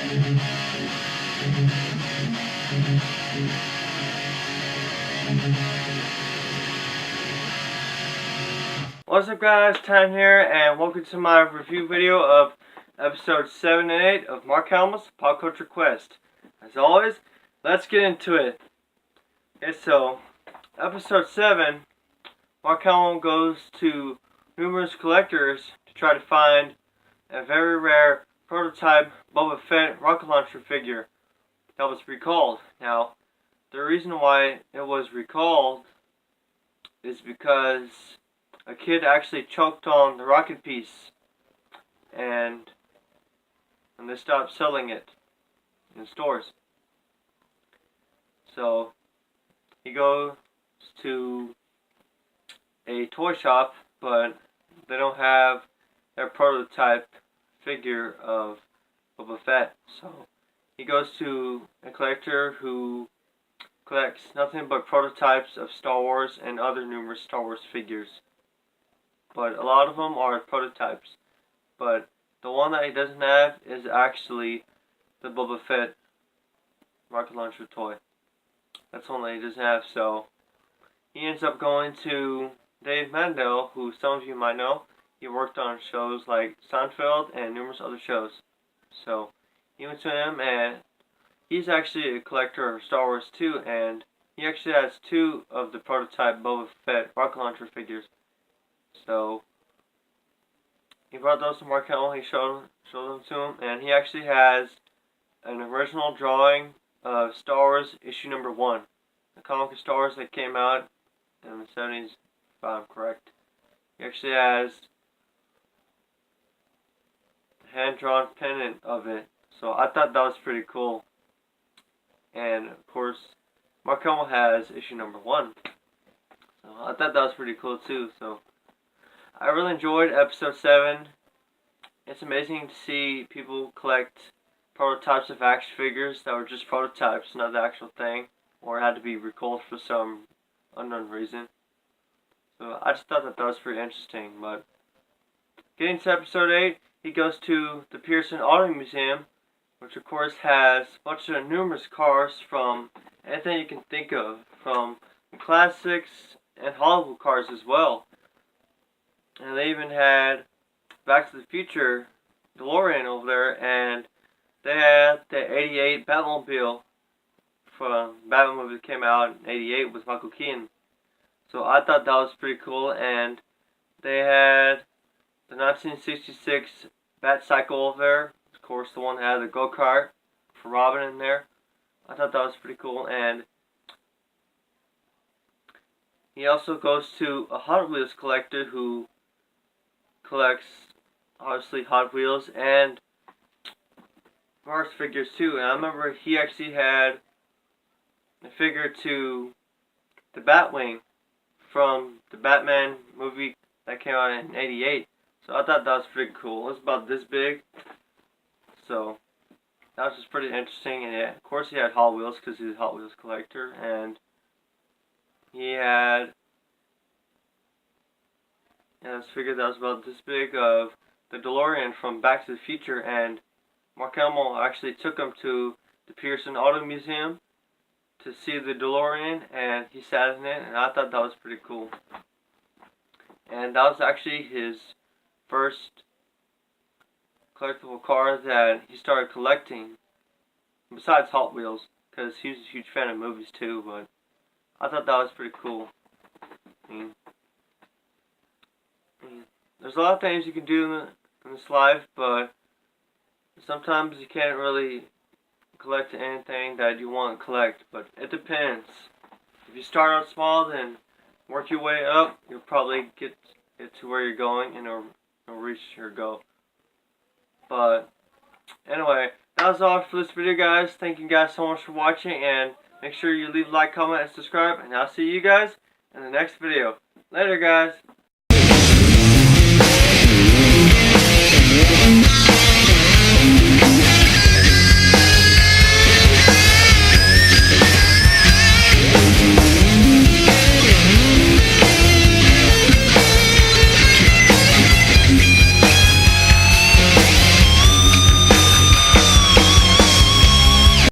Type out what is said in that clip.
What's up guys, Time here, and welcome to my review video of episodes 7 and 8 of Mark Hamill's Pop Culture Quest. As always, let's get into it. Okay, so, episode 7, Mark Hamill goes to numerous collectors to try to find a very rare prototype Boba Fett rocket launcher figure that was recalled. Now, the reason why it was recalled is because a kid actually choked on the rocket piece and they stopped selling it in stores. So he goes to a toy shop, but they don't have their prototype figure of Boba Fett. So he goes to a collector who collects nothing but prototypes of Star Wars and other numerous Star Wars figures. But a lot of them are prototypes. But the one that he doesn't have is actually the Boba Fett rocket launcher toy. That's the one that he doesn't have. So he ends up going to Dave Mandel, who some of you might know. He worked on shows like Seinfeld and numerous other shows. So he went to him, and he's actually a collector of Star Wars too, and he actually has 2 of the prototype Boba Fett rocket launcher figures. So he brought those to Mark Hamill. He showed them to him, and he actually has an original drawing of Star Wars issue number 1, the comic of Star Wars that came out in the 70s, if I'm correct. He actually has a hand-drawn pennant of it, so I thought that was pretty cool. And of course, Mark Hamill has issue number 1, so I thought that was pretty cool too. So I really enjoyed episode 7. It's amazing to see people collect prototypes of action figures that were just prototypes, not the actual thing, or had to be recalled for some unknown reason. So I just thought that was pretty interesting. But getting to episode 8, he goes to the Pearson Auto Museum, which of course has a bunch of numerous cars from anything you can think of, from classics and Hollywood cars as well. And they even had Back to the Future DeLorean over there, and they had the 88 Batmobile from Batman movie that came out in 88 with Michael Keaton. So I thought that was pretty cool, and they had the 1966 Batcycle over there. Of course, the one that had the go-kart for Robin in there. I thought that was pretty cool, and he also goes to a Hot Wheels collector who collects, obviously, Hot Wheels and Mars figures too. And I remember he actually had a figure to the Batwing from the Batman movie that came out in 88. So I thought that was pretty cool. It was about this big. So that was just pretty interesting. And yeah, of course he had Hot Wheels because he's a Hot Wheels collector. And he had this figure that was about this big of the DeLorean from Back to the Future. And Mark Hamill actually took him to the Pearson Auto Museum to see the DeLorean, and he sat in it, and I thought that was pretty cool. And that was actually his first collectible car that he started collecting, besides Hot Wheels, because he was a huge fan of movies too. But I thought that was pretty cool. I mean, there's a lot of things you can do in this life, but sometimes you can't really collect anything that you want to collect. But it depends. If you start out small, then work your way up, you'll probably get to where you're going and it'll reach your goal. But anyway, that was all for this video, guys. Thank you guys so much for watching, and make sure you leave a like, comment, and subscribe, and I'll see you guys in the next video. Later, guys.